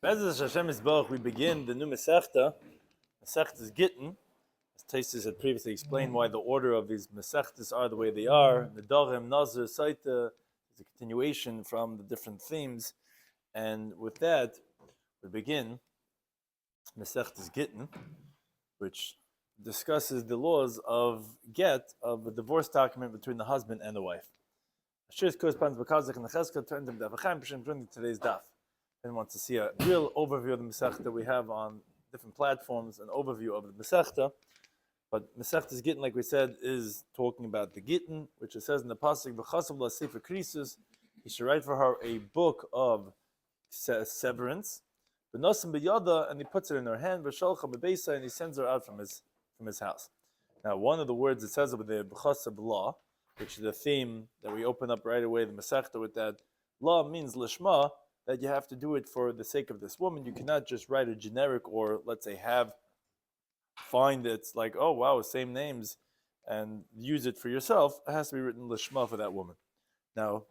Bezos Hashem Yisborach, we begin the new Masechta. Masechta is Gitin. As Taisus had previously explained why the order of these Masechtas are the way they are. Nedarim, Nazir, Saita is a continuation from the different themes. And with that, we begin Masechta's Gitin, which discusses the laws of get, of a divorce document between the husband and the wife. Shiur corresponds to Kazakh and Cheskah, turns into today's Daf. And wants to see a real overview of the Masechta we have on different platforms, an overview of the Masechta. But Masechta's Gitin, like we said, is talking about the Gitin, which it says in the pasuk, "V'chasav la sefer krisus." He should write for her a book of severance. V'nosim b'yada, and he puts it in her hand. V'shalcha b'beisa, and he sends her out from his house. Now, one of the words it says over there, "V'chasav la," which is the theme that we open up right away the Masechta with that. La means lishma, that you have to do it for the sake of this woman. You cannot just write a generic, or let's say find it's like, oh wow, same names, and use it for yourself. It has to be written lishma for that woman. Now,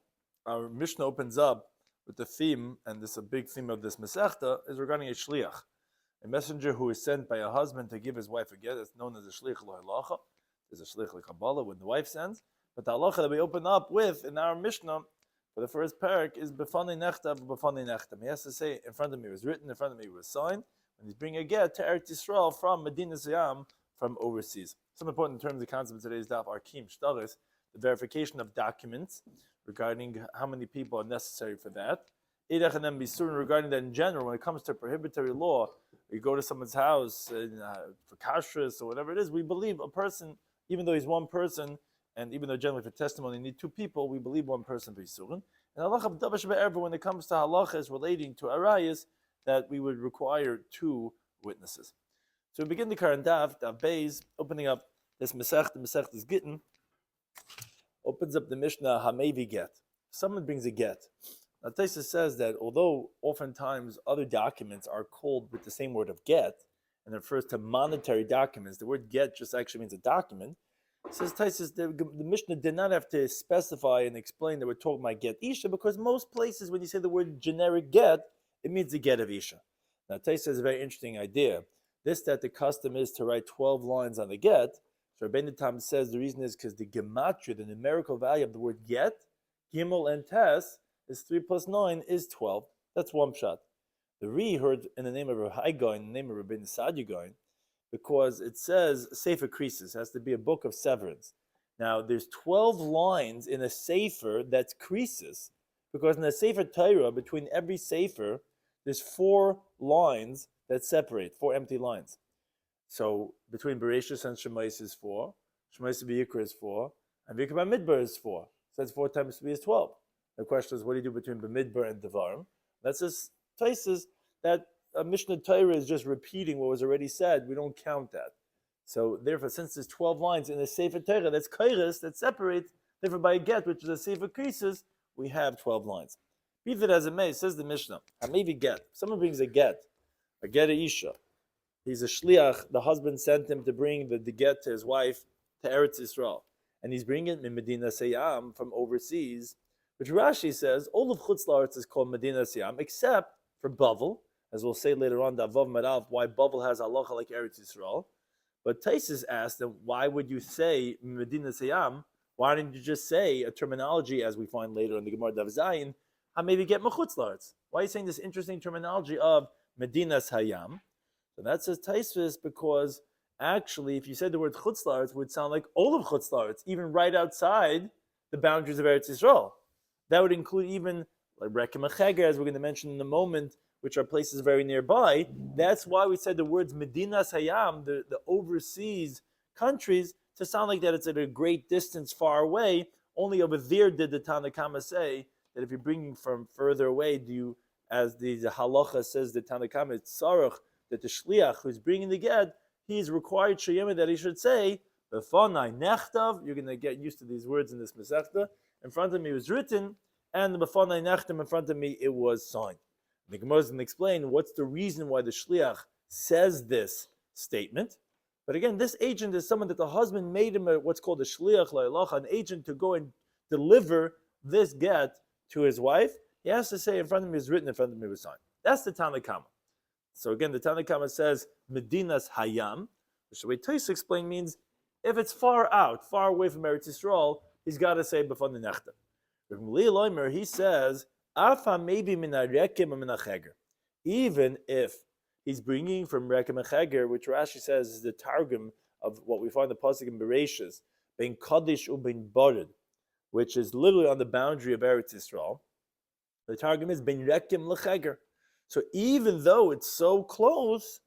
our Mishnah opens up with the theme, and this is a big theme of this Masechta, is regarding a shliach, a messenger who is sent by a husband to give his wife a get. It's known as a shliach lo halacha. There's a shliach l'kabbalah when the wife sends. But the halacha that we open up with in our Mishnah for the first parak is b'fanei nechtav b'fanei nechtam. He has to say, in front of me was written, in front of me was signed, when he's bringing a get to Eretz Yisrael from Medina Zayam, from overseas. Some important terms and concepts of today's daf are kim shtaris, the verification of documents regarding how many people are necessary for that. Eidach and then bisurin, regarding that in general, when it comes to prohibitory law, you go to someone's house for kashrus or whatever it is, we believe a person, even though he's one person, and even though generally for testimony you need two people, we believe one person for Yisurin. And halacha b'davar shebe'erva, when it comes to halachas relating to arayas, that we would require two witnesses. So we begin the current Daf Beis, opening up this Masechta's Gitin, opens up the Mishnah Hamevi get. Someone brings a get. Now Taisus says that although oftentimes other documents are called with the same word of get, and it refers to monetary documents, the word get just actually means a document. Says Taisus, the Mishnah did not have to specify and explain that we're talking about get Isha, because most places when you say the word generic get, it means the get of Isha. Now Taisus has a very interesting idea. That the custom is to write 12 lines on the get. So Rabbeinu Tam says the reason is because the gematria, the numerical value of the word get, Gimel and Tes, is 3 plus 9 is 12. That's one shot. The Re heard in the name of Rabbi Goin, in the name of Rabbeinu Sadia Goin, because it says Sefer Krisis, has to be a book of severance. Now, there's 12 lines in a Sefer that's Krisis, because in a Sefer Torah, between every Sefer, there's 4 lines that separate, 4 empty lines. So, between Bereshis and Shemais is 4, Shemais V'Yikra is 4, and V'Yikra B'Midbar is 4. So that's 4 times 3 is 12. The question is, what do you do between B'Midbar and Devarim? That's just Taisus that Mishnah Torah is just repeating what was already said. We don't count that. So therefore, since there's 12 lines in the Sefer Torah that's kairos, that separates, therefore by a get, which is a Sefer Krisis, we have 12 lines. Be that as it may, says the Mishnah, maybe get. Someone brings a get Isha. He's a shliach. The husband sent him to bring the get to his wife to Eretz Yisrael, and he's bringing it in Medina Sayam from overseas, which Rashi says all of Chutz La'aretz is called Medina Sayam except for Bavel. As we'll say later on, Davav Marav, why Bavel has halacha like Eretz Yisrael. But Taisus asked them, why would you say Medina Sayam? Why didn't you just say a terminology, as we find later in the Gemara Daf Zayin, maybe get Mechutz La'aretz? Why are you saying this interesting terminology of Medina Sayam? So that says Taisus, because actually, if you said the word Chutz La'aretz, it would sound like all of Chutz La'aretz, even right outside the boundaries of Eretz Yisrael. That would include even like Rekem Acheger, as we're going to mention in a moment, which are places very nearby. That's why we said the words Medina Sayam, the overseas countries, to sound like that it's at a great distance far away. Only over there did the Tanakama say that if you're bringing from further away, as the halacha says, the Tanakama, it's sarach, that the shliach who's bringing the get, he's required shayim that he should say, B'fanai nechtav, you're going to get used to these words in this Masechta, in front of me was written, and the B'fanai nechtam, in front of me it was signed. The Gemara is going to explain what's the reason why the shliach says this statement. But again, this agent is someone that the husband made him what's called a shliach la'ilacha, an agent to go and deliver this get to his wife. He has to say, in front of me is written, in front of me was signed. That's the Tanakama. So again, the Tanakama says Medinas Hayam, which the way Tais explained means if it's far out, far away from Eretz Yisrael, he's got to say b'fan nechta. He says Afa maybe mina rekem or mina cheger. Even if he's bringing from rekem and cheger, which Rashi says is the targum of what we find in the pasuk in Bereshis, bein kaddish ubein barid, which is literally on the boundary of Eretz Yisrael. The targum is bein rekem lecheger. So even though it's so close,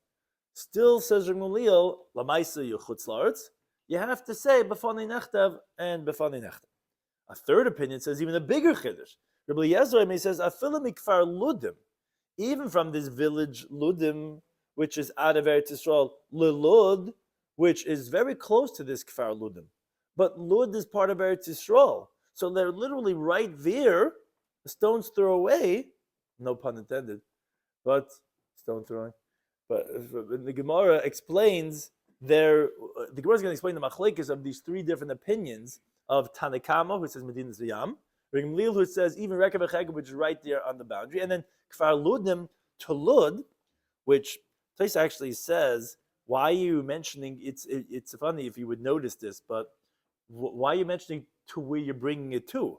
still says Ramulil lamaisa yuchutz laaretz, you have to say b'fanei nechtev and b'fanei nechtev. A third opinion says even a bigger chiddush. Rabbi Eliezer says afilu mikfar ludim, even from this village ludim, which is out of Eretz Yisrael, lelud, which is very close to this kfar ludim, but Lud is part of Eretz Yisrael, so they're literally right there, a stone's throw away, no pun intended, but stone throwing. But the Gemara explains the Gemara is going to explain the machlekes of these three different opinions of Tanakama, who says Medina Zayam, Gamliel, who says even Rekav Echeged, which is right there on the boundary, and then Kfar Ludim to Lud, which Tais actually says, why are you mentioning, it's funny if you would notice this, but why are you mentioning to where you're bringing it to?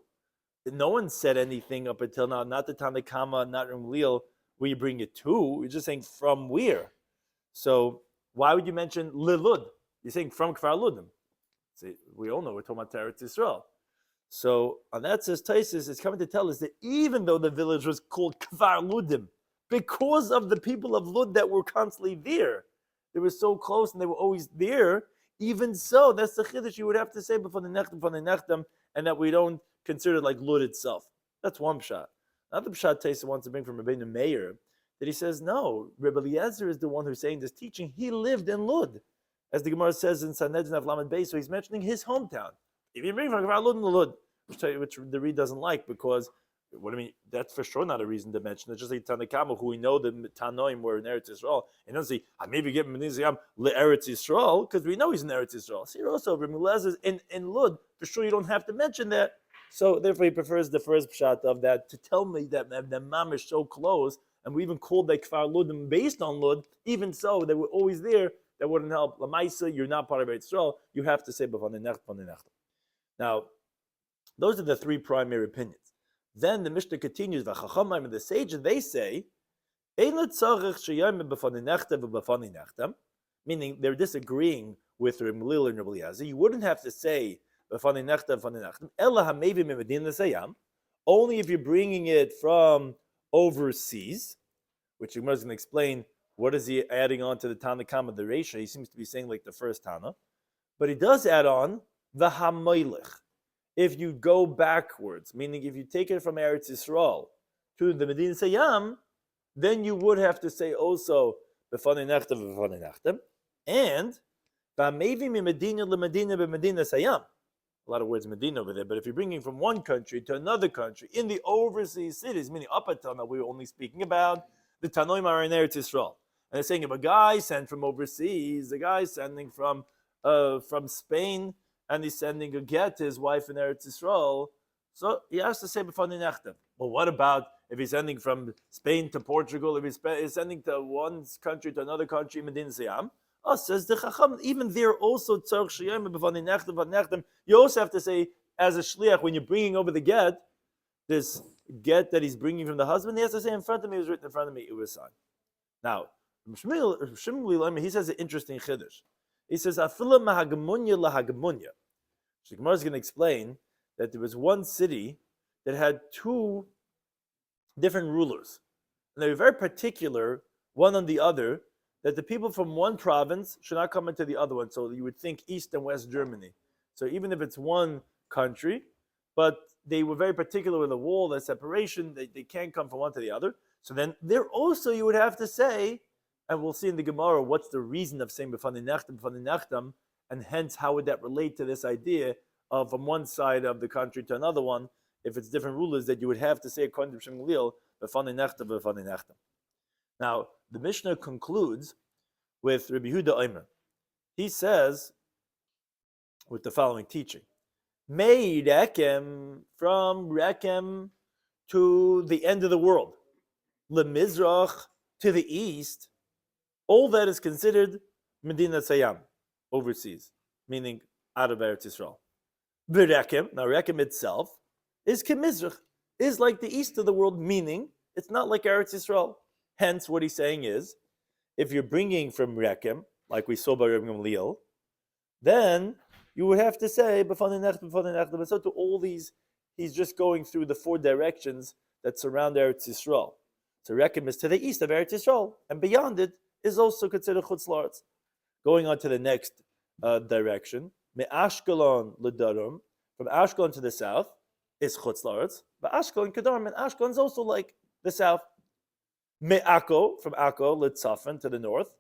No one said anything up until now, not the Tanakama, not Gamliel, where you bring it to. You're just saying from where. So why would you mention Lilud? You're saying from Kfar Ludim. See, we all know we're talking about Eretz Yisrael. So on that says Taisus is coming to tell us that even though the village was called Kfar Ludim, because of the people of Lud that were constantly there, they were so close and they were always there. Even so, that's the chiddush you would have to say before the nechtam, and that we don't consider it like Lud itself. That's one pshat. Another pshat Taisus wants to bring from Rabbeinu Meir, that he says no, Rabbi Eliezer is the one who's saying this teaching. He lived in Lud, as the Gemara says in Sanhedrin of Lamed Beis. So he's mentioning his hometown. If you bring from Lud and Lud, which the Reed doesn't like, because what I mean, that's for sure not a reason to mention. It's just like Tanakama, who we know the Tanoim were in Eretz Yisrael, and doesn't say I maybe get Meniziyam le Eretz Yisrael because we know he's in Eretz Yisrael. So here also Rabbi Eliezer is in Lud. For sure, you don't have to mention that. So therefore, he prefers the first pshat of that to tell me that the Mam is so close, and we even called that Kfar Ludim based on Lud. Even so, they were always there. That wouldn't help. Lamaisa, you're not part of Eretz Yisrael. You have to say b'fanei nechtam. Now, those are the three primary opinions. Then the Mishnah continues, v'chachamim, and the sages, they say, meaning they're disagreeing with Rabbi Gamliel and Rabbi Eliezer. You wouldn't have to say b'fanei nechtam, ela hamevi memedina sayam, only if you're bringing it from overseas, which Gemara is going to explain what is he adding on to the Tanakama, the Reisha. He seems to be saying like the first Tana, but he does add on the hamoilech. If you go backwards, meaning if you take it from Eretz Yisrael to the Medina Sayam, then you would have to say also b'fanei nechtam, and b'amevi mi-medina le-medina b'medina Sayam. A lot of words Medina over there, but if you're bringing from one country to another country in the overseas cities, meaning up until now we were only speaking about the Tanoim are in Eretz Yisrael, and they're saying if a guy sent from overseas, a guy sending from Spain, and he's sending a get to his wife in Eretz Yisrael, so he has to say b'fanei nechtam. Well, what about if he's sending from Spain to Portugal, if he's sending to one country to another country, Medina Sayam? Oh, says the Chacham, even there also tzarich sheyom b'fanei nechtam. You also have to say, as a shliach, when you're bringing over the get, this get that he's bringing from the husband, he has to say in front of me, it was written in front of me, it was signed. Now, he says an interesting chiddush. He says, "Afila mahagamunya lahagamunya." So the Gemara is going to explain that there was one city that had two different rulers, and they were very particular, one on the other, that the people from one province should not come into the other one. So you would think East and West Germany. So even if it's one country, but they were very particular with the wall, the separation, they can't come from one to the other. So then there also you would have to say, and we'll see in the Gemara what's the reason of saying b'fanei nechtam, and hence how would that relate to this idea of from one side of the country to another one, if it's different rulers, that you would have to say according to Gamliel b'fanei nechtam. Now the Mishnah concludes with Rabbi Yehuda Omer. He says with the following teaching: Mei Rekem, from Rekem to the end of the world. lemizrach, to the east, all that is considered Medina Sayam, overseas, meaning out of Eretz Yisrael. V'rekem, now Rekem itself, is Kemizrach, is like the east of the world, meaning it's not like Eretz Yisrael. Hence, what he's saying is, if you're bringing from Rekem, like we saw by Rabbi Gamliel, then you would have to say, but so to all these, he's just going through the four directions that surround Eretz Yisrael. So Rekem is to the east of Eretz Yisrael, and beyond it is also considered Chutz La'aretz. Going on to the next direction, Me'ashkelon l'darum, from Ashkelon to the south is Chutz La'aretz, but Ashkelon Kedarim, and Ashkelon is also like the south. Me'ako, from Akko l'tzafan, to the north,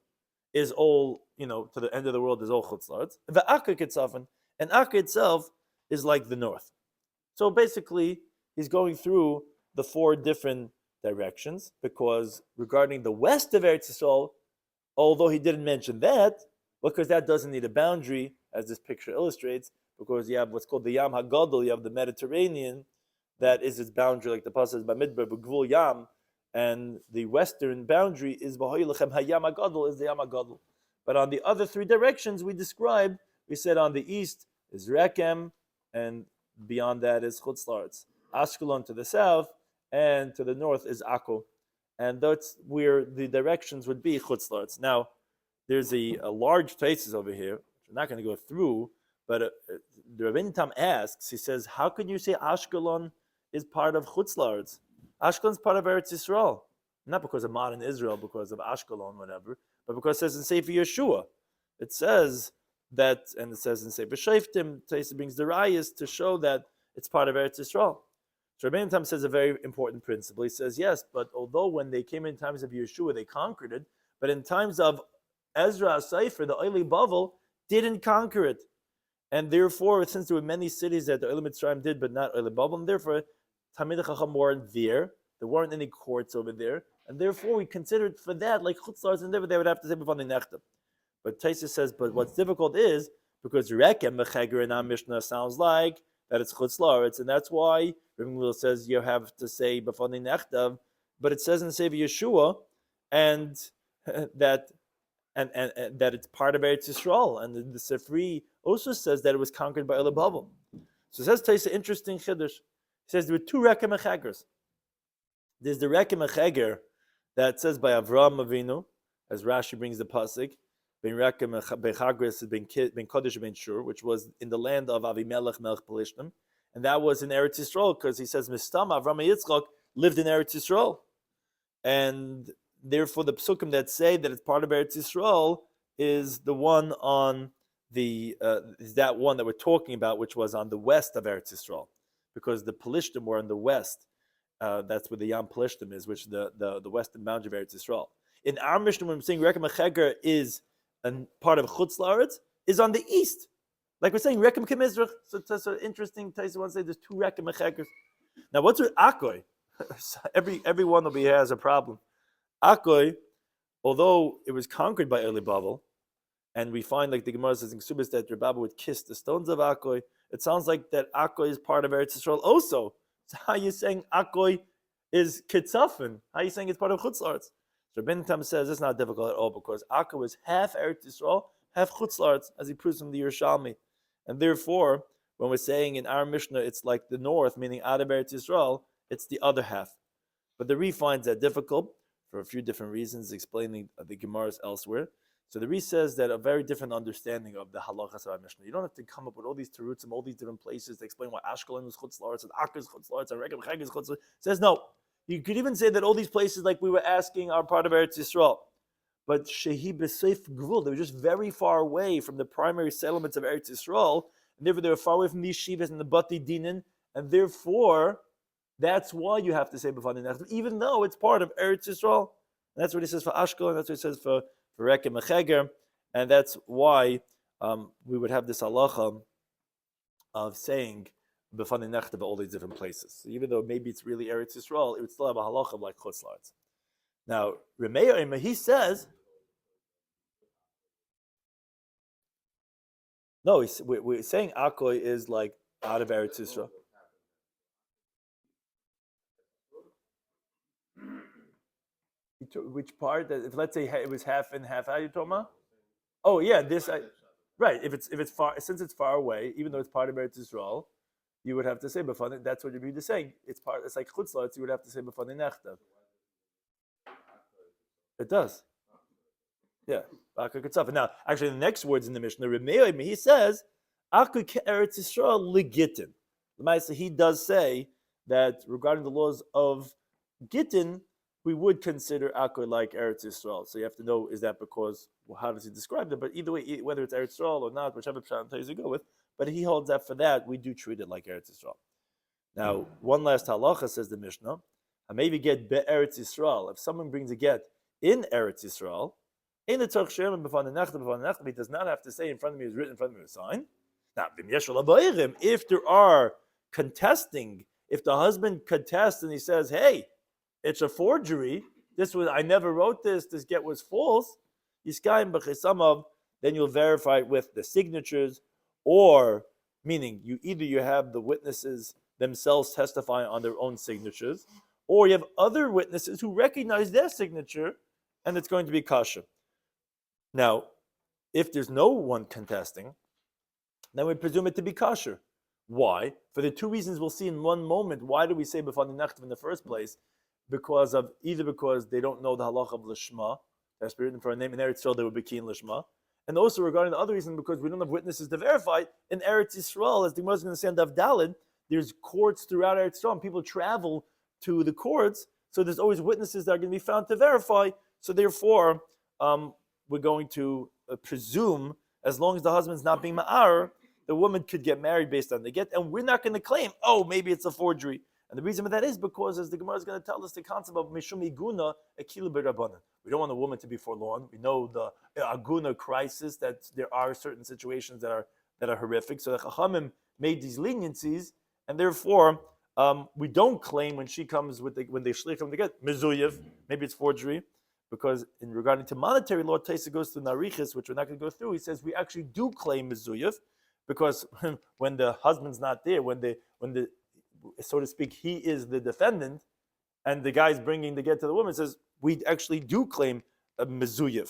is all, to the end of the world is all Chutz La'aretz. Ve'aka Ketzafan, and Akka itself is like the north. So basically, he's going through the four different directions, because regarding the west of Eretz Yisrael, although he didn't mention that, because that doesn't need a boundary, as this picture illustrates, because you have what's called the Yam HaGadol, you have the Mediterranean, that is its boundary, like the pasuk says, Bamidbar b'gvul Yam, and the western boundary is V'hoylechem HaYam HaGadol, is the Yam HaGadol. But on the other three directions we described, we said on the east is Rekem, and beyond that is Chutz La'aretz. Ashkelon to the south, and to the north is Akko. And that's where the directions would be Chutz La'aretz. Now, there's a large places over here, which I'm not going to go through, but the Rabbeinu Tam asks, he says, how can you say Ashkelon is part of Chutz La'aretz? Ashkelon is part of Eretz Yisrael. Not because of modern Israel, because of Ashkelon, whatever, but because it says in Sefer Yeshua. It says that, and it says in Sefer Shoftim, Taisa brings the Rayas to show that it's part of Eretz Yisrael. So Rabbeinu Tam says a very important principle. He says, yes, but although when they came in times of Yeshua, they conquered it, but in times of Ezra Sefer, the Oili Bavel, didn't conquer it. And therefore, since there were many cities that the Oili Mitzrayim did, but not Oili Bavel, and therefore, Talmidei Chacham weren't there. There weren't any courts over there. And therefore, we considered for that, like Chutz La'aretz, and they would have to say before the Nechta. But Taisa says, but what's difficult is, because Rekem, Mechager in our Mishnah sounds like that it's Chutz La'aretz, and that's why Rabbi Gamliel says you have to say before the Nechta, but it says in Sefer Yeshua, and that it's part of Eretz Yisrael, and the Sefri also says that it was conquered by Oili Bavel. So it says Taisa interesting chiddush. He says there were two Rekem Mechagers. There's the Rekem Mechager that says by Avraham Avinu, as Rashi brings the pasuk, ben Rekem Bechagris ben Kodesh ben Shur, which was in the land of Avimelech Melech Pelishtim, and that was in Eretz Yisrael, because he says Mistam Avraham Yitzchak lived in Eretz Yisrael, and therefore the psukim that say that it's part of Eretz Yisrael is the one on the is that one that we're talking about, which was on the west of Eretz Yisrael, because the Pelishtim were in the west. That's where the Yam Pelishtim is, which is the western boundary of Eretz Yisrael. In our Mishnah, when we're saying Rekem Mechager is a part of Chutz La'aretz, is on the east. Like we're saying Rekem Kemizrach. So it's so interesting. Taisa wants to say there's two Rekem Mechagers. Now, what's with Akkoy? every one over here has a problem. Akkoy, although it was conquered by Oili Bavel, and we find, like the Gemara says in Ksubis, that Rebbe would kiss the stones of Akkoy, it sounds like that Akkoy is part of Eretz Yisrael also. So how are you saying Akkoy is Kitzafin? How are you saying it's part of Chutz La'aretz? So Rabbeinu Tam says it's not difficult at all, because Akkoy is half Eretz Yisrael, half Chutz La'aretz, as he proves from the Yerushalmi. And therefore, when we're saying in our Mishnah it's like the north, meaning out of Eretz Yisrael, it's the other half. But the Ri finds that difficult for a few different reasons, explaining the Gemaras elsewhere. So the Ri says that a very different understanding of the halachas of our Mishnah. You don't have to come up with all these teruts from all these different places to explain why Ashkelon was Chutz La'aretz and Akka is Chutz La'aretz and Rekem Chag is Chutz La'aretz. Says no. You could even say that all these places, like we were asking, are part of Eretz Yisrael. But Shehi B'Seif Gvul, they were just very far away from the primary settlements of Eretz Yisrael, and therefore they were far away from these shivas and the Bati Dinin, and therefore that's why you have to say B'fani Nechta, even though it's part of Eretz Yisraal. And that's what he says for Ashkelon, that's what he says for Rekem Mechager, and that's why we would have this halacha of saying B'fani Nechta about all these different places. So even though maybe it's really Eretz Yisrael, it would still have a halacha of like Chutz La'aretz. Now, Remeir, he says, no, we're saying Akkoy is like out of Eretz Yisrael. Which part? If let's say it was half and half, how are you talking about? Oh yeah, right. If it's far, since it's far away, even though it's part of Eretz Yisrael, you would have to say b'fani. That's what you'd be saying. It's part. It's like chutzlatz. You would have to say b'fani nechtav. It does. Yeah. Now, actually, the next words in the Mishnah, he says, "Aku Eretz Yisrael legitin." He does say that regarding the laws of Gitin, we would consider Aku like Eretz Yisrael. So you have to know, is that because, well, how does he describe it? But either way, whether it's Eretz Yisrael or not, whichever pshat you go with, but he holds that for that, we do treat it like Eretz Yisrael. Now, one last halacha, says the Mishnah, I maybe get Eretz Yisrael. If someone brings a get in Eretz Yisrael, he does not have to say in front of me is written, in front of me is signed. Now, if there are contesting, if the husband contests and he says, hey, it's a forgery, I never wrote this get was false, then you'll verify it with the signatures, or meaning you have the witnesses themselves testify on their own signatures, or you have other witnesses who recognize their signature, and it's going to be kasha. Now, if there's no one contesting, then we presume it to be kosher. Why? For the two reasons we'll see in one moment. Why do we say b'fani nechtav in the first place? Because they don't know the halach of lishma, that's written for a name in Eretz Yisrael, they would be keen lishma, and also regarding the other reason, because we don't have witnesses to verify in Eretz Yisrael, as the Gemara is going to say on Daf Daled, there's courts throughout Eretz Yisrael, and people travel to the courts, so there's always witnesses that are going to be found to verify. So therefore, we're going to presume, as long as the husband's not being ma'ar, the woman could get married based on the get, and we're not going to claim, oh, maybe it's a forgery. And the reason for that is because, as the Gemara is going to tell us, the concept of mishum iguna akilu b'rabbanan. We don't want a woman to be forlorn. We know the aguna crisis, that there are certain situations that are horrific. So the Chachamim made these leniencies, and therefore we don't claim when she comes when they shlich them to get mizuyev, maybe it's forgery. Because in regarding to monetary law, Taisa goes to Narichis, which we're not going to go through. He says we actually do claim mizuyev, because when the husband's not there, when the so to speak, he is the defendant, and the guy's bringing the get to the woman, says we actually do claim a mizuyev.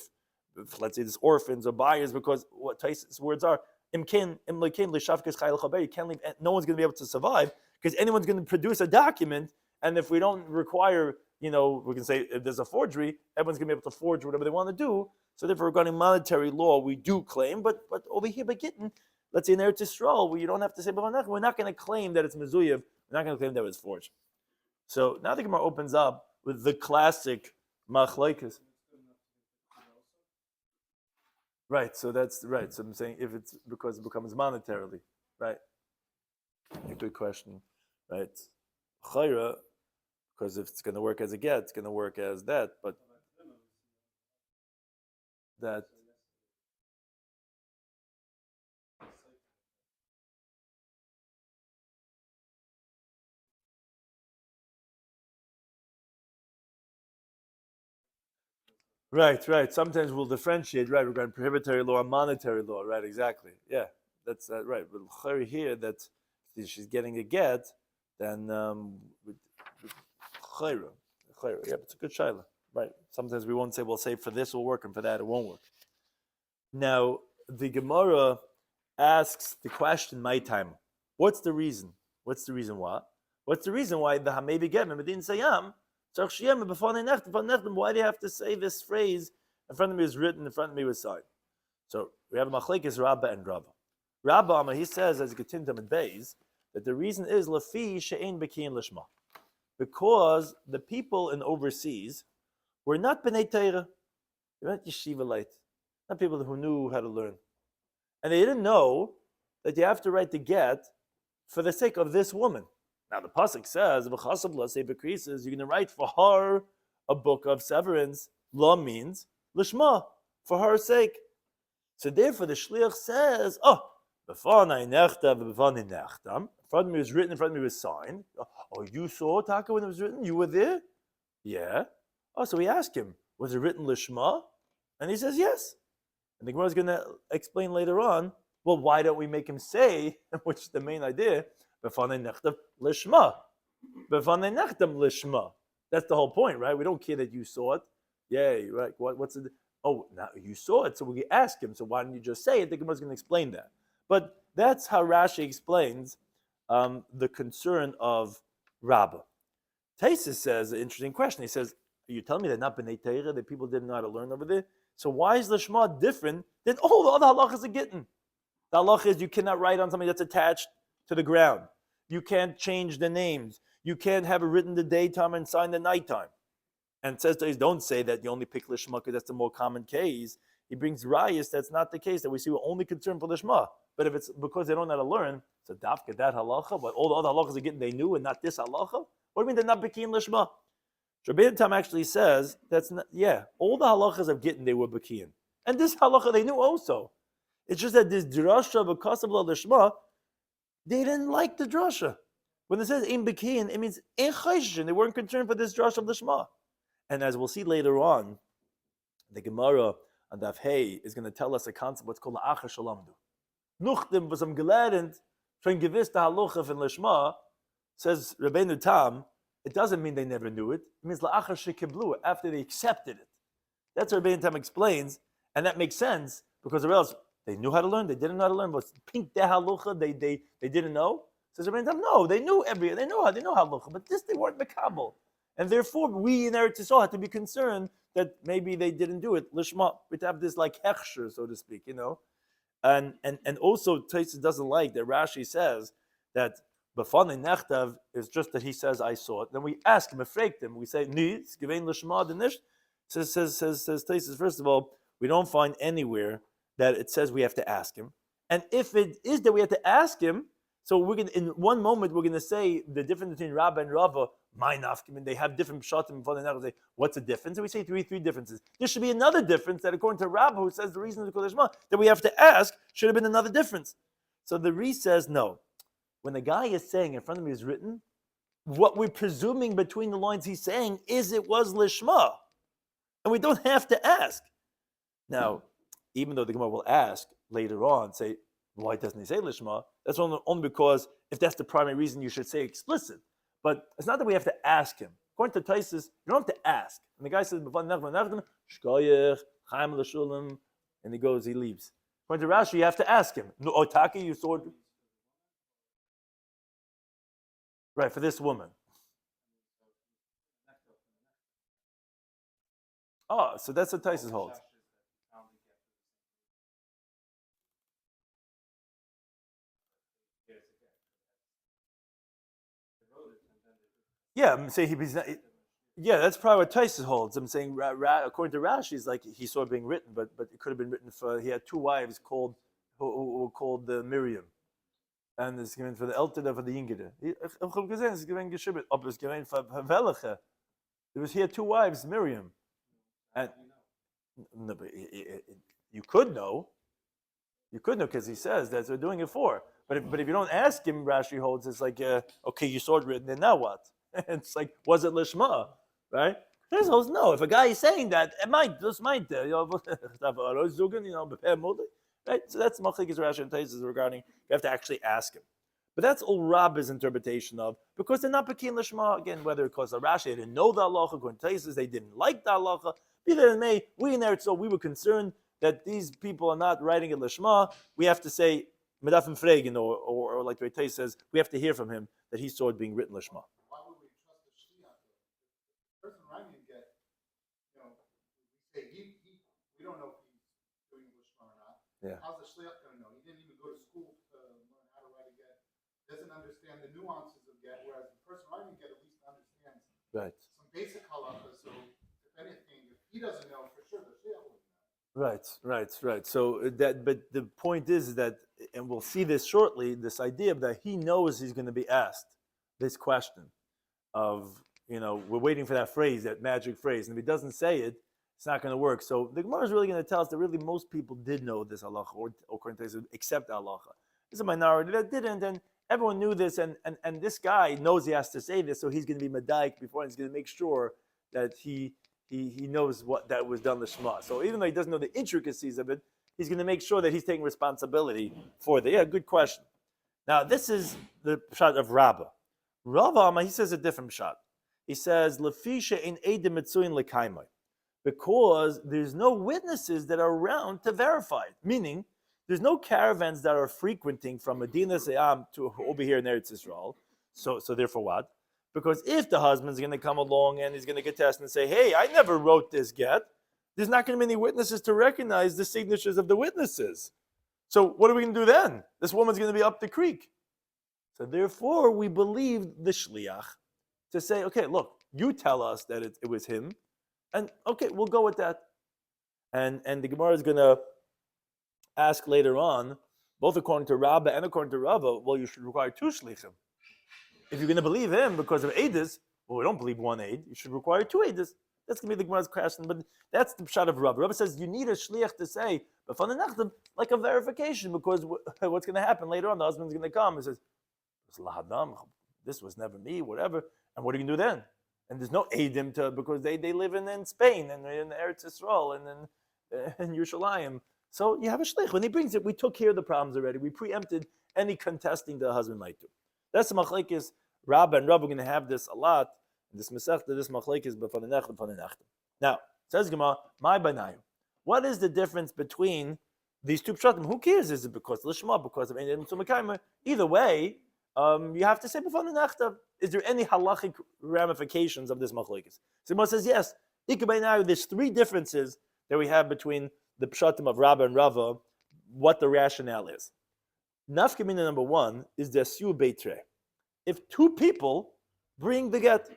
Let's say this orphans or buyers, because what Taisa's words are, you can't leave, no one's going to be able to survive, because anyone's going to produce a document, and if we don't require, we can say if there's a forgery, everyone's going to be able to forge whatever they want to do. So therefore, regarding monetary law, we do claim, but over here by Gitin, let's say in Eretz Yisrael, where you don't have to say, we're not going to claim that it's mizuyev, we're not going to claim that it's forged. So now the Gemara opens up with the classic machlokes. Right, so that's right. So I'm saying if it's because it becomes monetarily, right? A good question, right? Chayra, because if it's going to work as a get, it's going to work as that, but that. Right. Sometimes we'll differentiate, right, regarding prohibitory law and monetary law, right, exactly. Yeah, that's right. But here, that she's getting a get, then chayra. Yeah, it's a good shayla, right? Sometimes we won't say, well, say for this will work, and for that it won't work. Now, the Gemara asks the question, my time. What's the reason? What's the reason why? What's the reason why the Hamevi get Medin Sayam? Why do you have to say this phrase? In front of me is written, in front of me was signed. So we have a machlekes Rabba and Rabba. Rabba, he says, as Gitin Daf and Beis, that the reason is lafi she'ein bekiin lishma, because the people in overseas were not bnei Torah, they weren't yeshiva light, not people who knew how to learn, and they didn't know that you have to write the get for the sake of this woman. Now the pasuk says, you're going to write for her a book of severance. Law means lishma, for her sake. So therefore the shliach says, b'fanai nechtav, b'fanai nechtam. In front of me was written, in front of me was signed. Oh, you saw Taka when it was written? You were there? Yeah. Oh, so we asked him, was it written lishma? And he says yes. And the Gemara is going to explain later on, well, why don't we make him say, which is the main idea, b'fanei nechtav lishma. B'fanei nechtam lishma. That's the whole point, right? We don't care that you saw it. Yay, right? What's it? Oh, now you saw it, so we ask him. So why didn't you just say it? The Gemara is going to explain that. But that's how Rashi explains the concern of Rabbah. Taisus says an interesting question. He says, "Are you telling me that not b'nei Torah, that people didn't know how to learn over there? So why is Lishma different than all the other halachas of Gitin? The halacha is you cannot write on something that's attached to the ground. You can't change the names. You can't have it written the daytime and signed the nighttime." And it says, don't say that you only pick Lishma because that's the more common case. He brings rayas, that's not the case, that we see we're only concerned for Lishma. But if it's because they don't know how to learn, so dafka that halacha, but all the other halachas are getting they knew and not this halacha? What do you mean they're not Bekin Lishma? Rabbi Tam actually says that's not, all the halachas of Gitin they were Bekin. And this halacha they knew also. It's just that this drasha of a kasabla Lishma, they didn't like the drasha. When it says in Bekin, it means in Chayshin. They weren't concerned for this drasha of Lishma. And as we'll see later on, the Gemara on Daf Hey is going to tell us a concept what's called la'achar shalamdu. Nuchtim was am gelernt von gewiss the halacha von Lishma, says Rabbeinu Tam. It doesn't mean they never knew it. It means la'achar shekiblu, after they accepted it. That's what Rabbeinu Tam explains, and that makes sense because or else they knew how to learn, they didn't know how to learn. But pink de halacha, they didn't know. Says Rabbeinu Tam, no, they knew halacha, but this they weren't mekabel. And therefore, we in Eretz Yisrael had to be concerned that maybe they didn't do it. Lishma, we have this like hechsher, so to speak, And also, Taisus doesn't like that Rashi says that b'fanei nechtav is just that he says, I saw it. Then we ask him, afreik him, we say, ni, givein lishma denish. Says Taisus, first of all, we don't find anywhere that it says we have to ask him. And if it is that we have to ask him, so we're going in one moment we're going to say the difference between Rabba and Rava. They have different pshatim. Say, what's the difference? And we say three differences. There should be another difference that according to Rabba, who says the reason to call Shema that we have to ask should have been another difference. So the Re says no. When the guy is saying in front of me is written, what we're presuming between the lines he's saying is it was Lishma, and we don't have to ask. Now, even though the Gemara will ask later on, say, why doesn't he say Lishma? That's only because if that's the primary reason, you should say explicit. But it's not that we have to ask him. According to Taisus, you don't have to ask. And the guy says, and he goes, he leaves. According to Rashi, you have to ask him. No, Otaki, you saw it. Right, for this woman. Oh, so that's what Taisus holds. Yeah, I'm saying that's probably what Taisus holds. I'm saying according to Rashi, it's like he saw it being written, but it could have been written for. He had two wives who were called Miriam, and it's given for the Eltida for the Yingide. It's given Geshibit. It's given for Velache. He had two wives, Miriam, and no, but you could know because he says that's what they're doing it for. But if you don't ask him, Rashi holds it's like okay, you saw it written, then now what? It's like, was it Lishma, right? This holds no. If a guy is saying that, it might, right? So that's Machlekes Rashi and Taisus regarding you have to actually ask him. But that's all Rabbi's interpretation of because they're not Bekin Lishma again. Whether because the Rashi didn't know the halacha, according to Taisus, they didn't like the halacha. Be that it may, we in Eretz Yisrael, we were concerned that these people are not writing it Lishma. We have to say Medafim Fregin, or like the Taisus says, we have to hear from him that he saw it being written Lishma. We don't know if he's doing Lishma or not. Yeah. How's the shliach going to know? He didn't even go to school to learn how to write a get. Doesn't understand the nuances of get, whereas the person writing get at least understands some basic halacha. So, if anything, if he doesn't know for sure, the shliach will know. Right. So but the point is that, and we'll see this shortly, this idea that he knows he's going to be asked this question of, we're waiting for that phrase, that magic phrase, and if he doesn't say it, it's not going to work. So the Gemara is really going to tell us that really most people did know this halacha, or according to except halacha. There's a minority that didn't, and everyone knew this, and this guy knows he has to say this, so he's going to be medaik before, and he's going to make sure that he knows what that was done l'shma. So even though he doesn't know the intricacies of it, he's going to make sure that he's taking responsibility for that. Yeah, good question. Now this is the shot of Rabbah. Rabbah, he says a different shot. He says lefisha in edim mitzuin lekaimai. because there's no witnesses that are around to verify it. Meaning, there's no caravans that are frequenting from Medina Sayam to over here in Eretz Yisrael. So therefore what? Because if the husband's going to come along and he's going to get tested and say, hey, I never wrote this get, there's not going to be any witnesses to recognize the signatures of the witnesses. So what are we going to do then? This woman's going to be up the creek. So therefore, we believe the shliach to say, okay, look, you tell us that it was him, and okay, we'll go with that. And the Gemara is going to ask later on, both according to Rabbah and according to Rava, well, you should require two shlichim. If you're going to believe him because of Eidos, well, we don't believe one Eid, you should require two Eidos. That's going to be the Gemara's question, but that's the pshat of Rava. Rava says you need a shliach to say, like a verification, because what's going to happen later on, the husband's going to come and says, this was never me, whatever, and what are you going to do then? And there's no Eidim because they live in Spain and in Eretz Yisrael and in Yerushalayim. So you have a shlich. When he brings it, we took care of the problems already. We preempted any contesting the husband might do. That's the machlekes. Rabba and Rabba are going to have this a lot. This mesechta, this machlekes, b'fanei nechta. Now, says Gemara, my banayu. What is the difference between these two pshatim? Who cares? Is it because of lishma, because of eidim tzumekaymer? Either way, you have to say b'fanei nechta. Is there any halachic ramifications of this machlekes? So Gemara says yes. There's three differences that we have between the pshatim of Rabba and Rava, what the rationale is. Nafkamina number one is the shiur beitre. If two people bring the get,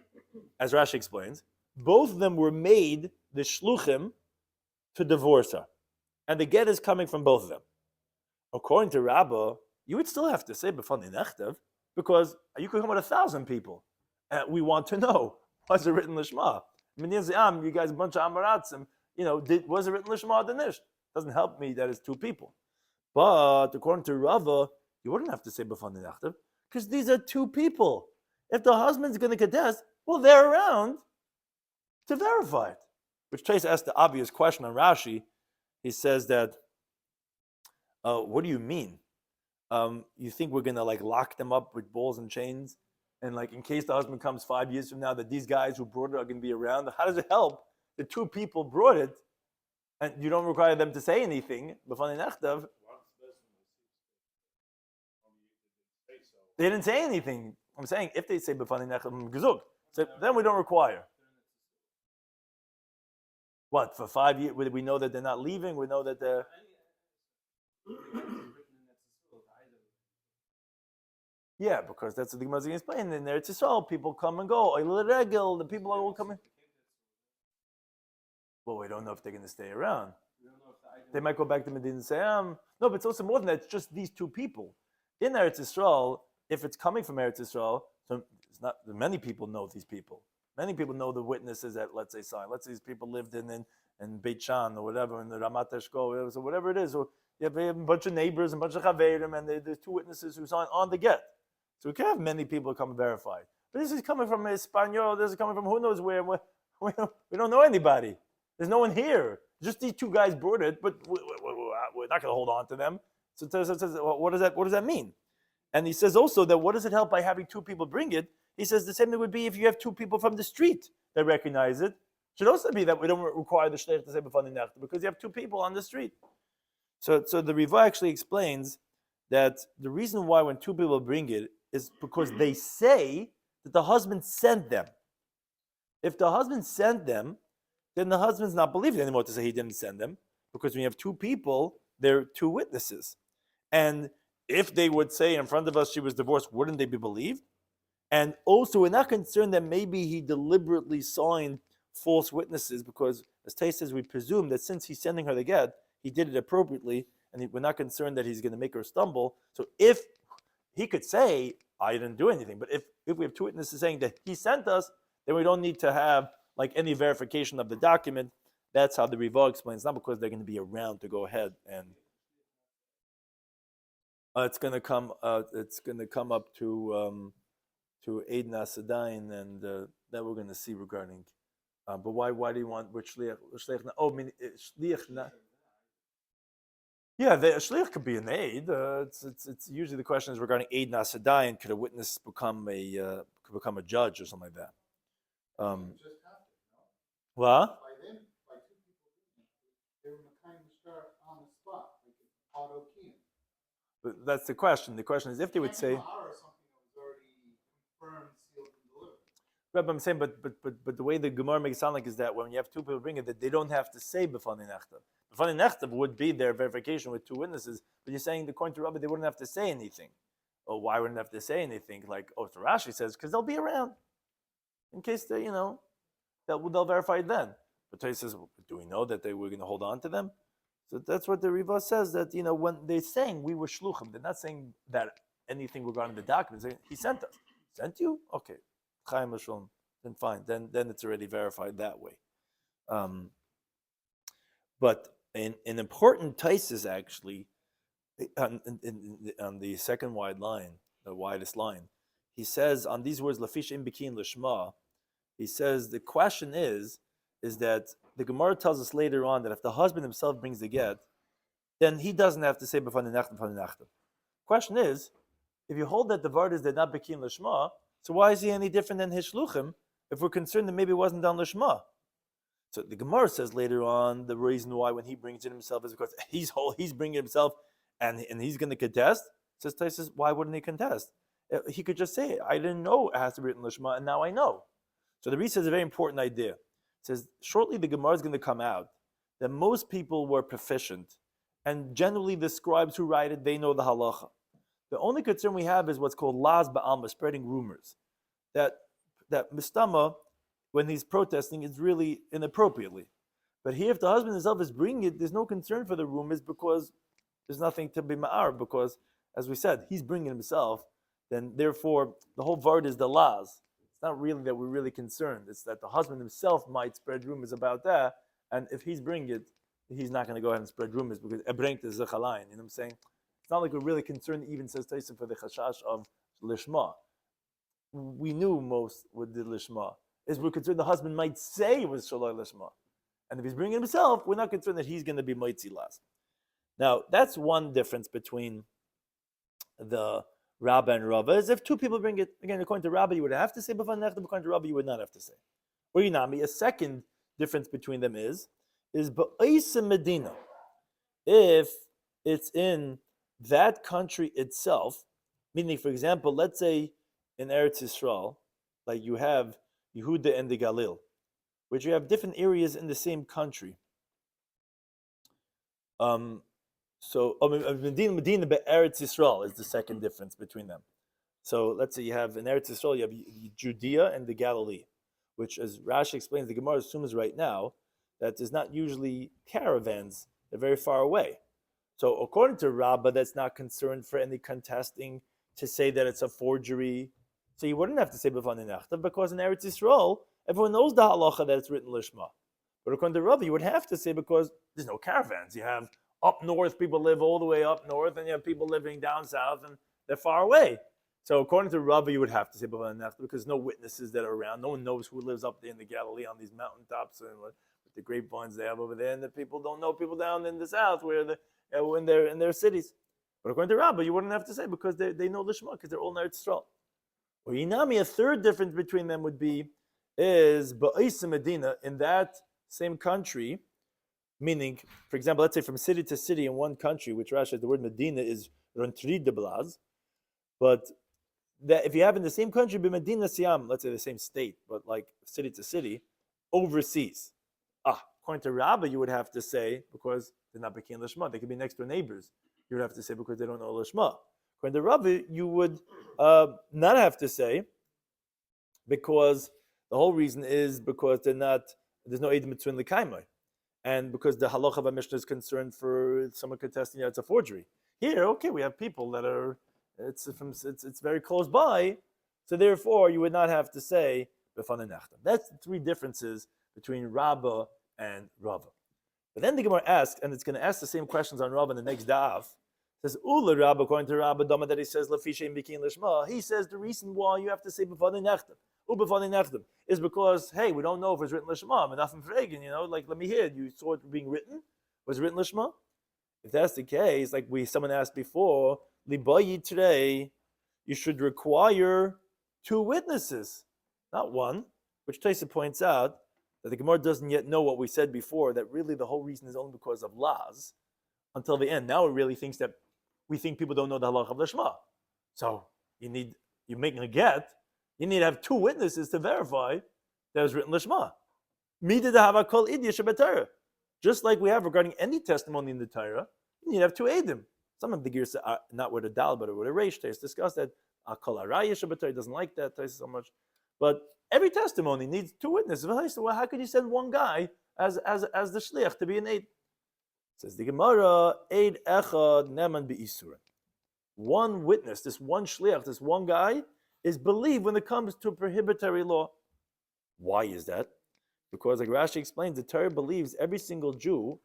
as Rashi explains, both of them were made the shluchim to divorce her, and the get is coming from both of them. According to Rabba, you would still have to say b'fanei nechtev, because you could come with 1,000 people. We want to know, was it written lishma? You guys a bunch of amaratzim. Was it written lishma or nish? Doesn't help me that it's two people. But according to Rava, you wouldn't have to say b'fanei nechtav because these are two people. If the husband's going to contest, well, they're around to verify it. Which Trace asked the obvious question on Rashi. He says that, what do you mean? You think we're going to lock them up with balls and chains? And in case the husband comes 5 years from now, that these guys who brought it are going to be around? How does it help? The two people brought it, and you don't require them to say anything. B'fanei nechtav. They didn't say anything. I'm saying if they say b'fanei nechtav gezug, so then we don't require. What, for 5 years? We know that they're not leaving. We know that they're. Yeah, because that's what the Gemara is going to explain. In Eretz Yisrael, people come and go. The people are all coming. Well, we don't know if they're going to stay around. They might go back to Medina and say, no, but it's also more than that. It's just these two people. In Eretz Yisrael, if it's coming from Eretz Yisrael, so it's not. Many people know these people. Many people know the witnesses that, let's say, sign. Let's say these people lived in Beit Shan or whatever, in the Ramat Eshkol, so whatever it is. Or you have a bunch of neighbors, a bunch of chaverim, and there's two witnesses who sign on the get. So we can have many people come and verify. But this is coming from Espanol. This is coming from who knows where. We don't know anybody. There's no one here. Just these two guys brought it, but we're not going to hold on to them. So what does that mean? And he says also that what does it help by having two people bring it? He says the same thing would be if you have two people from the street that recognize it. It should also be that we don't require the shleich to say b'fanei nechtav because you have two people on the street. So the Riva actually explains that the reason why when two people bring it is because they say that the husband sent them. If the husband sent them, then the husband's not believed anymore to say he didn't send them, because when you have two people, they're two witnesses. And if they would say in front of us she was divorced, wouldn't they be believed? And also, we're not concerned that maybe he deliberately signed false witnesses, because as Tay says, we presume that since he's sending her the get, he did it appropriately, and we're not concerned that he's going to make her stumble. So if he could say, I didn't do anything, but if we have two witnesses saying that he sent us, then we don't need to have any verification of the document. That's how the Riva explains, not because they're going to be around to go ahead and it's going to come up to Eid Nasadain, and that we're going to see regarding. But why do you want which shliach? Shliach. Yeah, the shliach could be an aid. It's usually the question is regarding Eid Nasadain. Could a witness become a judge or something like that? What? By that's the question. The question is if they would say. Or something that was already confirmed, sealed, and delivered. Right, but I'm saying, but the way the Gemara makes it sound like is that when you have two people bring it, that they don't have to say b'fani nechtav. B'fani nechtav would be their verification with two witnesses, but you're saying according to Rabbi they wouldn't have to say anything. Or why wouldn't they have to say anything? Like, so Rashi says, because they'll be around in case they, they'll verify it then. But Tais says, well, do we know that they were going to hold on to them? So that's what the Riva says, that, when they're saying we were shluchim, they're not saying that anything regarding the documents. He sent us. Sent you? Okay. Chaim Hashem. Then fine. Then it's already verified that way. But an important Tais is actually, on the second wide line, the widest line, he says on these words, Lafish im bikin lishma, he says the question is that the Gemara tells us later on that if the husband himself brings the get, then he doesn't have to say b'fani nechtav. Question is, if you hold that the vard is that not bikin lishma, so why is he any different than his shluchim if we're concerned that maybe it wasn't done lishma? So the Gemara says later on the reason why when he brings it himself is because he's bringing it himself and he's going to contest. Says Taisus, why wouldn't he contest? He could just say, I didn't know it has to be written lishma, and now I know. So the Ritz says a very important idea. It says shortly the Gemara is going to come out that most people were proficient, and generally the scribes who write it, they know the halacha. The only concern we have is what's called las ba'alma, spreading rumors. That mistama, when he's protesting, is really inappropriately. But here, if the husband himself is bringing it, there's no concern for the rumors because there's nothing to be ma'ar, because, as we said, he's bringing it himself, then therefore, the whole vard is the las. It's not really that we're really concerned. It's that the husband himself might spread rumors about that, and if he's bringing it, he's not going to go ahead and spread rumors because ebrengt is zechalayin. You know what I'm saying? It's not like we're really concerned, even says Taisim, for the chashash of lishma. We knew most with the lishma. Is we're concerned the husband might say it was shalai lishma. And if he's bringing it himself, we're not concerned that he's going to be moitzi las. Now, that's one difference between the Rabba and Rava, is if two people bring it, again, according to Rabba, you would have to say b'fan nechtav, according to Rabba, you would not have to say. Or Yinami, a second difference between them is ba'isa Medina. If it's in that country itself, meaning, for example, let's say in Eretz Yisrael, like you have Yehuda and the Galil, which you have different areas in the same country. Medina Eretz Yisrael is the second difference between them. So let's say you have in Eretz Yisrael, you have Judea and the Galilee, which, as Rashi explains, the Gemara assumes right now that there's not usually caravans; they're very far away. So according to Rabbah, that's not concerned for any contesting to say that it's a forgery. So you wouldn't have to say b'fani nechtav because in Eretz Yisrael, everyone knows the halacha that it's written lishma. But according to Rabbah, you would have to say because there's no caravans. You have up north, people live all the way up north, and you have people living down south, and they're far away. So according to Rabbah, you would have to say b'fani nechtav because no witnesses that are around. No one knows who lives up there in the Galilee on these mountaintops and with the grapevines they have over there, and the people don't know people down in the south where when they're in their cities. But according to Rabbah, you wouldn't have to say because they know lishma because they're all in Eretz Yisrael. Or Yinami, a third difference between them would be is ba'isa Medina in that same country, meaning, for example, let's say from city to city in one country, which Rashi says the word Medina is rontri de blaz, but that if you have in the same country, be Medina Siam, let's say the same state, but like city to city, overseas. According to Rabbah, you would have to say, because they're not Bekin Lishma, they could be next door neighbors. You would have to say because they don't know Lishma. According to Rabbah, you would not have to say because the whole reason is because there's no Eidim between the Kaimai. And because the halacha of Mishnah is concerned for someone contesting it's a forgery. Here, okay, we have people that are, it's very close by, so therefore you would not have to say b'fani nechtav. That's the three differences between Rabbah and Rava. But then the Gemara asks, and it's going to ask the same questions on Rava in the next daf. It says, Ula Rabbah, according to Rabbah, Dama that he says, Lafisha bikin lishma. He says the reason why you have to say b'fani nechtav, b'fani nechtav, is because, hey, we don't know if it's written lishma. Menachem Fregen, like, let me hear it. You saw it being written? Was it written lishma? If that's the case, like someone asked before, Libayi today, you should require two witnesses, not one, which Taisa points out that the Gemara doesn't yet know what we said before, that really the whole reason is only because of Laz until the end. Now it really thinks that we think people don't know the halacha of lishma. So you're making a get, you need to have two witnesses to verify that it was written lishma. Just like we have regarding any testimony in the Torah, you need to have two edim. Some of the gears are not with a dal, but with a reish. It's discussed that akol araya shabbatar doesn't like that so much. But every testimony needs two witnesses. So how could you send one guy as the shliach to be an eid? Says the Gemara, eid echad neman be'isurin. One witness, this one shliach, this one guy, is believed when it comes to prohibitory law. Why is that? Because, like Rashi explains, the Torah believes every single Jew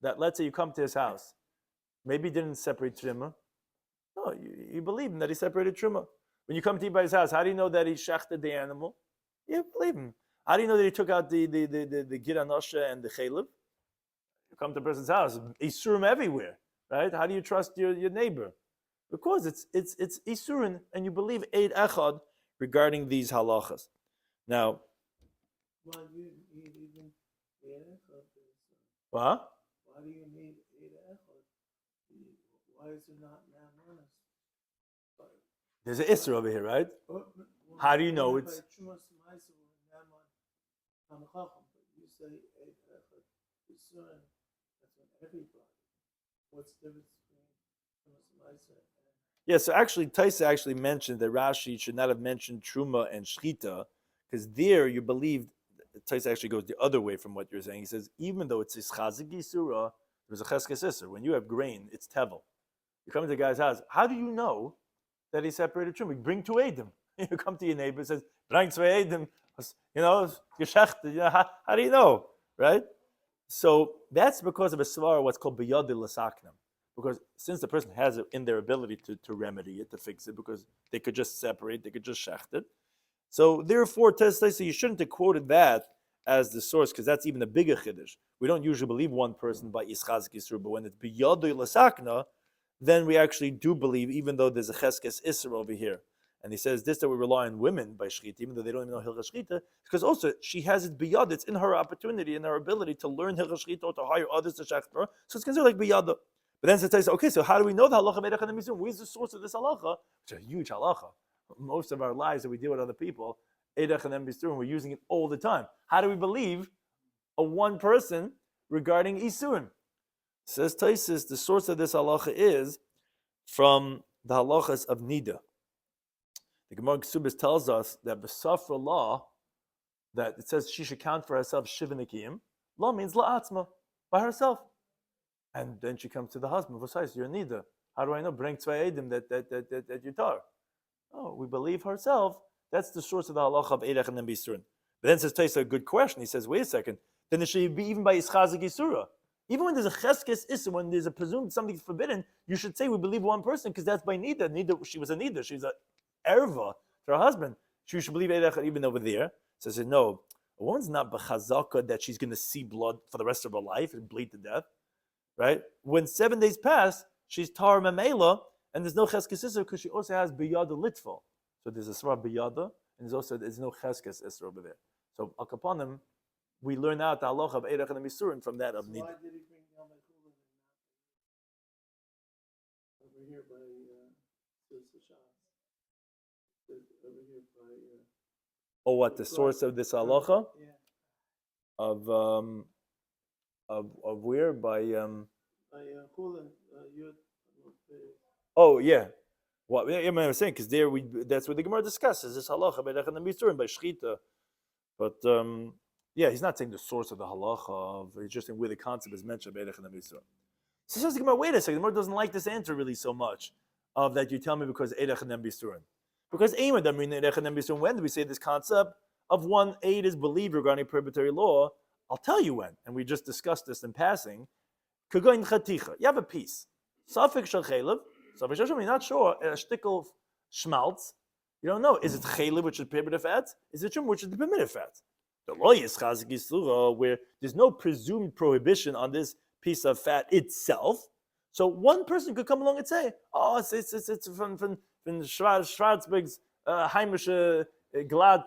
that, let's say you come to his house, maybe he didn't separate truma. No, you believe him that he separated truma. When you come to his house, how do you know that he shechted the animal? You believe him. How do you know that he took out the giranosha and the chaylev? You come to a person's house, isurim everywhere, right? How do you trust your neighbor? Because it's isurim, and you believe eid echad regarding these halachas. Now, why do you need even eid echad? What? Why do you need eid echad? Why is it not namanas? There's an isra over here, right? How do you know it's? You say eid echad, isurim. That's on everybody. What's the difference between Trumas Maisa and? Yeah, so actually, Taisa actually mentioned that Rashi should not have mentioned truma and shchita, because there you believe. Taisa actually goes the other way from what you're saying. He says even though it's ischazik yisura, there's a cheskes isser. When you have grain, it's tevel. You come to the guy's house. How do you know that he separated truma? You bring two edim. You come to your neighbor and says, "Bring two edim." Geschechted. How do you know, right? So that's because of a svara, what's called biyadi lasaknam. Because since the person has it in their ability to remedy it, to fix it, because they could just separate, they could just shecht it. So therefore, Taisa, you shouldn't have quoted that as the source, because that's even a bigger chiddush. We don't usually believe one person by ischazik yisur, but when it's biyadi lasakna, then we actually do believe, even though there's a cheskes isser over here. And he says this, that we rely on women by shchita, even though they don't even know hilchas shchita, because also she has it biyad. It's in her opportunity and her ability to learn hilchas shchita or to hire others to shecht her. So it's considered like biyad. But then it says, okay, so how do we know the halacha of eidach and where's the source of this halacha? Which is a huge halacha. Most of our lives that we deal with other people, eidach and we're using it all the time. How do we believe a one person regarding isurim? Says Taisis, the source of this halacha is from the halachas of nida. The Gemara Ksubis tells us that the Safra law, that it says she should count for herself shiva nikiyim. Law means la'atzma, by herself. And then she comes to the husband, besides, you're nida. How do I know? Bring tzvay edim that you tar. Oh, we believe herself. That's the source of the halacha of eidach and bisurin. But then says Taisa, a good question. He says, wait a second. Then it should be even by ischazik isura. Even when there's a cheskes issa, when there's a presumed something forbidden, you should say we believe one person because that's by nida. Nida, she was a nida. She's a erva to her husband. She should believe eidach even over there. So I said, no, a woman's not b'chazaka that she's going to see blood for the rest of her life and bleed to death, right? When 7 days pass, she's tar memela, and there's no cheskes issa because she also has biyada litful. So there's a svara biyada, and there's no cheskes issa over there. So al kapanim, we learn out the halacha of eidach and misurin from that of nida. Why did he bring down my cooler over here by over here by Oh, what the source of this halacha? Yeah. Of where by By cooler Oh yeah. Well, yeah, I was saying because there that's what the Gemara discusses this halacha by eidach and misurin by shchita. But yeah, he's not saying the source of the halacha. He's just saying where the concept is mentioned by eidach and misurin. So says the Gemara, wait a second, the Gemara doesn't like this answer really so much of that you tell me because eidach and misurin. Because when do we say this concept of one aid is believed regarding prohibitory law? I'll tell you when, and we just discussed this in passing. You have a piece. Safik shel chaylev. Safik shel, you're not sure. A shtickle schmaltz. You don't know. Is it chaylev, which is prohibited fat? Is it truma, which is the permitted fat? The law is chazik yisura, where there's no presumed prohibition on this piece of fat itself. So one person could come along and say, "Oh, it's from Schwartzberg's heimische glatt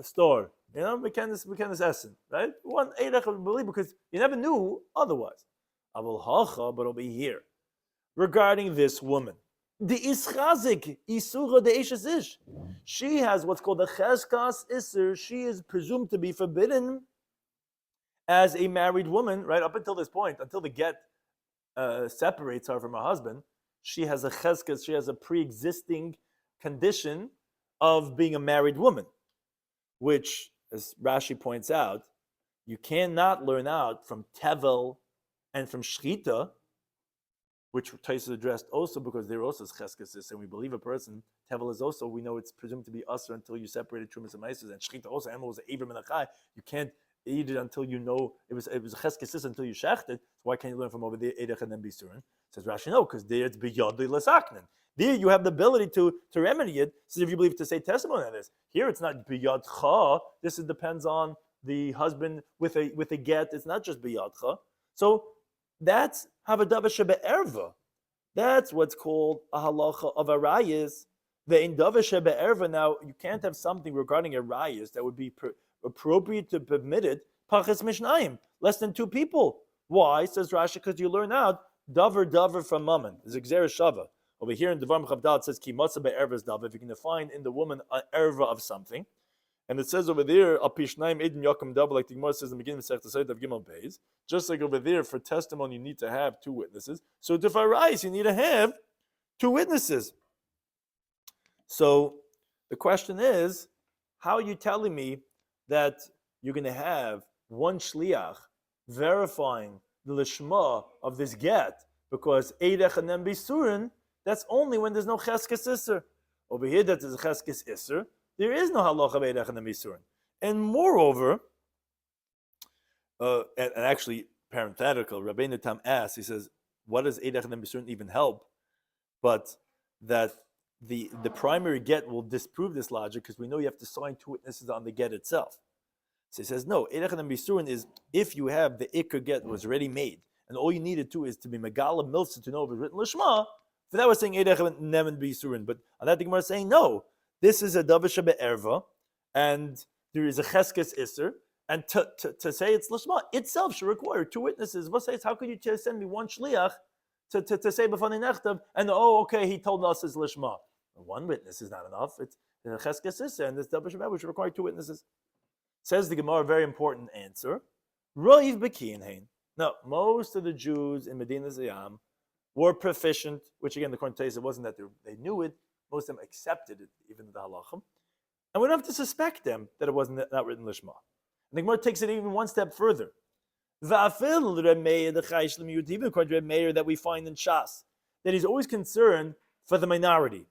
store." You know, we can this essen, right? One eidach will believe because you never knew otherwise. Avol hacha, but over here, regarding this woman. The ischazik isura de ishes ish. She has what's called a cheskas isur. She is presumed to be forbidden as a married woman, right? Up until this point, until the get separates her from her husband, she has a cheskas, she has a pre-existing condition of being a married woman, which, as Rashi points out, you cannot learn out from tevel and from shchita, which Taisus addressed also because they're also cheskesis, and we believe a person, tevel is also, we know it's presumed to be usher until you separated trumas and maises, and shchita also, animals, avrim and achai, you can't eat it until you know it was a cheskesis until you shecht it. So why can't you learn from over there edech and then bisurin? Says Rashi, no, because there it's biyadli lesaknin. There you have the ability to remedy it. So if you believe to say testimony on this, here it's not biyadcha. This depends on the husband with a get. It's not just biyadcha. So that's havadava shebe'erva. That's what's called a halacha of a rayis. The indava shebe'erva. Now you can't have something regarding a rayis that would be appropriate to permit it. Pachas mishnayim, less than two people. Why? Says Rashi, because you learn out davar from mammon. There's a gzera shava. Over here in Devar Mechavdal it says ki matza be'erva davar. If you can find in the woman an erva of something. And it says over there, Apishnaim Edin Yakum Double, like the Gemara says in the beginning of the Sect of Gimel Beis. Just like over there, for testimony, you need to have two witnesses. So to arise, you need to have two witnesses. So the question is, how are you telling me that you're going to have one shliach verifying the lishma of this get? Because Eidech and then Bisurin, that's only when there's no cheskes isser. Over here, that is a cheskes isser. There is no halacha be'edech and misurin. And moreover, and actually, parenthetical, Rabbi Tam asks, he says, what does edech and misurin even help? But that the primary get will disprove this logic because we know you have to sign two witnesses on the get itself. So he says, no, edech and misurin is if you have the ikr get was already made, and all you needed to is to be megala milsa to know if it's written lishma. For that was saying edech and misurin. But on that the Gemara is saying, no. This is a davar shebe'erva, and there is a cheskes isser, and to say it's lishma itself should require two witnesses. What says? How could you send me one shliach to say b'fanei nechtav, and okay, he told us it's lishma. One witness is not enough. It's a cheskes isser, and this davar shebe'erva should require two witnesses. Says the Gemara, a very important answer. Roiv b'kiyin. Now, most of the Jews in Medina Zayam were proficient, which again, the Kohen says it wasn't that they knew it. Most of them accepted it, even the halachim. And we don't have to suspect them that it wasn't not written lishma. And the Gemara takes it even one step further. Even according to Meir that we find in Shas, that he's always concerned for the minority.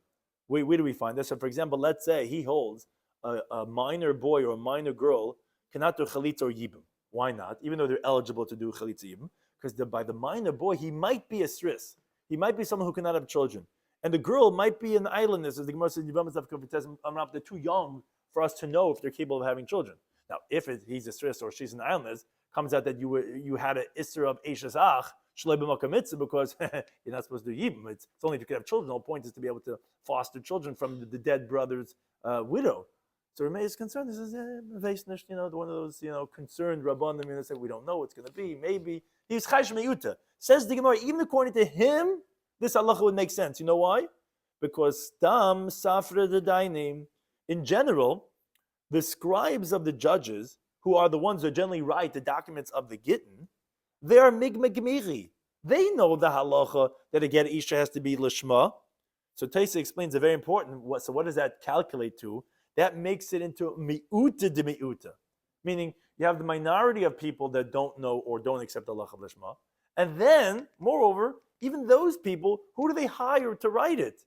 Where do we find this? So for example, let's say he holds a minor boy or a minor girl cannot do chalitza or yibum. Why not? Even though they're eligible to do chalitza yibum. Because by the minor boy, he might be a stris. He might be someone who cannot have children. And the girl might be an islandess, as the Gemara says, they're too young for us to know if they're capable of having children. Now, if he's a stris or she's an islandess, comes out that you had an isser of eishes ach, shlei b'makam mitzvah, because you're not supposed to do yibum. It's only if you could have children. The whole point is to be able to foster children from the dead brother's widow. So Rameh is concerned. He says, one of those, concerned rabbanim, they say, we don't know what's going to be. Maybe. He's chaysh meyuta. Says the Gemara, even according to him, this halacha would make sense. You know why? Because tam safra the dainim. In general, the scribes of the judges, who are the ones who generally write the documents of the Gitin, they are migmegmiri. They know the halacha that a get isha has to be lishma. So Taisa explains a very important. So what does that calculate to? That makes it into mi'uta de mi'uta, meaning you have the minority of people that don't know or don't accept the halacha of lishma, and then moreover, even those people, who do they hire to write it?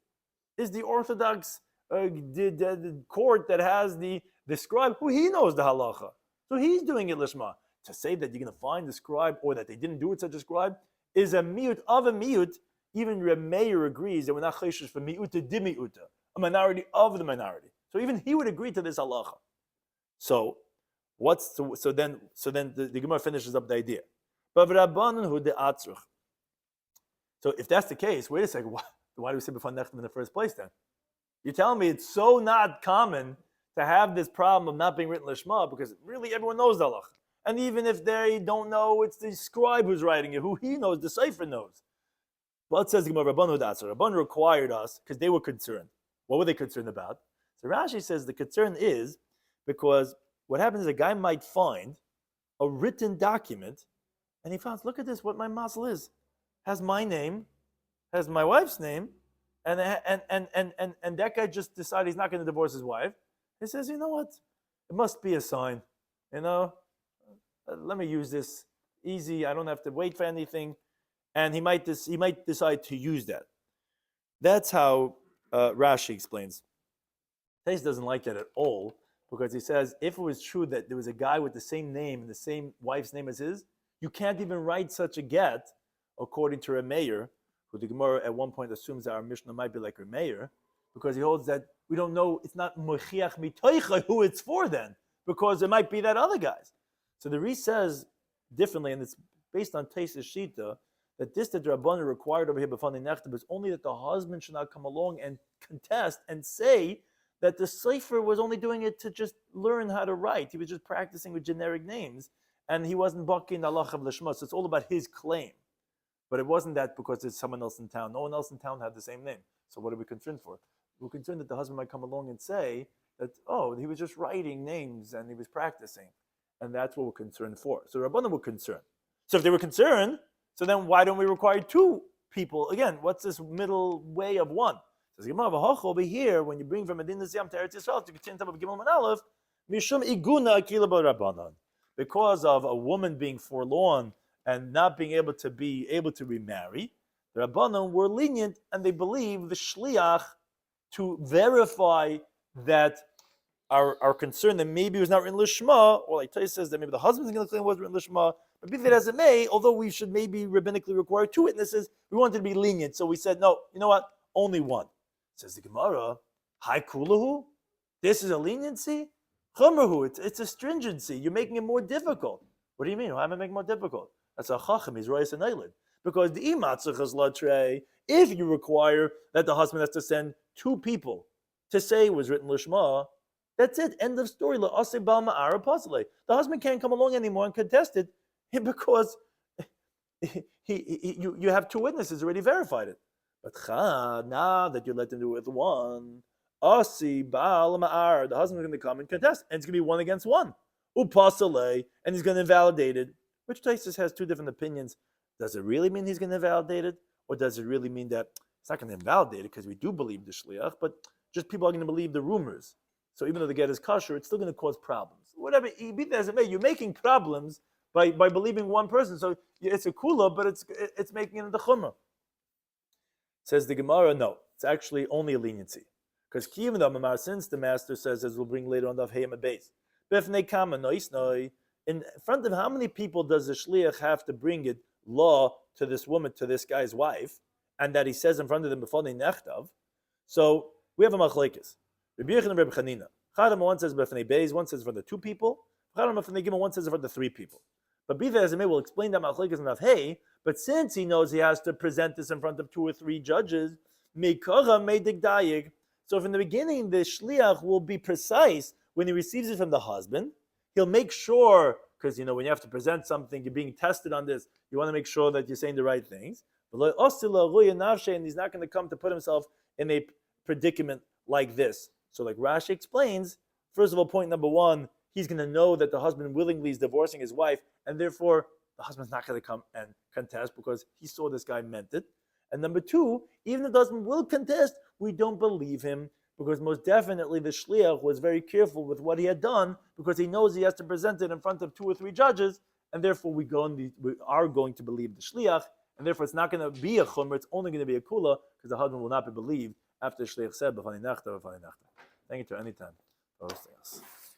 Is the Orthodox the court that has the scribe, who he knows the halacha. So he's doing it lishma. To say that you're going to find the scribe or that they didn't do it such a scribe is a miut of a miut. Even Reb Meir agrees that we're not chayshish for miuta di miuta, a minority of the minority. So even he would agree to this halacha. So then the Gemara finishes up the idea. So if that's the case, wait a second, why do we say b'fan nechtam in the first place then? You're telling me it's so not common to have this problem of not being written lishma because really everyone knows the halacha. And even if they don't know, it's the scribe who's writing it, who he knows, the sefer knows. But says the Gemara, Rabban required us because they were concerned. What were they concerned about? So Rashi says the concern is because what happens is a guy might find a written document, and he finds, look at this, what my mazel is, has my name, has my wife's name, and that guy just decided he's not going to divorce his wife. He says, you know what? It must be a sign. Let me use this easy. I don't have to wait for anything, and he might decide to use that. That's how Rashi explains. Tais doesn't like that at all because he says if it was true that there was a guy with the same name and the same wife's name as his, you can't even write such a get, according to Rameir, who the Gemara at one point assumes that our Mishnah might be like Rameir, because he holds that we don't know, it's not Mochiach Mitoicha who it's for then, because it might be that other guy's. So the Re says differently, and it's based on Tais Shita, that this that the Rabbanan required over here b'fanei nechta is only that the husband should not come along and contest and say that the Sefer was only doing it to just learn how to write. He was just practicing with generic names, and he wasn't baking Allah of Lashma. So it's all about his claim. But it wasn't that because there's someone else in town. No one else in town had the same name. So what are we concerned for? We're concerned that the husband might come along and say that, oh, he was just writing names and he was practicing. And that's what we're concerned for. So Rabbanan were concerned. So if they were concerned, so then why don't we require two people? Again, what's this middle way of one? Says Gemara, over here, when you bring from Medina Yam to Eretz Yisrael to Gitin Daf of Gimel and Aleph, Mishum Iguna Akila Rabbanan, because of a woman being forlorn and not being able to remarry, the Rabbanan were lenient and they believe the shliach to verify that our concern that maybe it was not written lishma, or like Tais says that maybe the husband's going to claim it was written lishma, but be that as it may, although we should maybe rabbinically require two witnesses, we wanted to be lenient, so we said, no, you know what, only one. Says the Gemara, Hai kulahu? This is a leniency? Chumrahu, it's a stringency. You're making it more difficult. What do you mean? Why am I making it more difficult? That's a chacham, he's rois and eilid. Because the imatzachas latre, if you require that the husband has to send two people to say it was written lishma, that's it. End of story. The husband can't come along anymore and contest it because you have two witnesses already verified it. But now that you let them do it with one, the husband's going to come and contest, and it's going to be one against one. Upasale, and he's going to invalidate it. Which Taisus has two different opinions. Does it really mean he's going to invalidate it, or does it really mean that it's not going to invalidate it because we do believe the shliach, but just people are going to believe the rumors? So even though the get is kosher, it's still going to cause problems. Whatever, as it may, you're making problems by believing one person. So it's a kula, but it's making it into chumrah. Says the Gemara, no, it's actually only a leniency. Because even though since the master says, as we'll bring later on, Daf Yomi base, in front of how many people does the shliach have to bring it law to this woman, to this guy's wife, and that he says in front of them before they nechtav? So we have a machlekes. Rabbi Yechon and Rabbi Chanina. Chadam one says b'fnei beis, one says for the two people. Chadam b'fnei gimel, one says for the three people. But be that as it may, we'll explain that machlekes enough. Hey, but since he knows he has to present this in front of two or three judges, meikara meidig dayig. So from the beginning, the shliach will be precise when he receives it from the husband. He'll make sure, because when you have to present something, you're being tested on this. You want to make sure that you're saying the right things. And he's not going to come to put himself in a predicament like this. So like Rashi explains, first of all, point number one, he's going to know that the husband willingly is divorcing his wife, and therefore the husband's not going to come and contest because he saw this guy meant it. And number two, even if the husband will contest, we don't believe him because most definitely the shliach was very careful with what he had done because he knows he has to present it in front of two or three judges, and therefore we are going to believe the shliach, and therefore it's not going to be a chumrah, it's only going to be a kula because the husband will not be believed after the shliach said, "B'fanei nechta, b'fanei nechta." Thank you to any time for hosting us.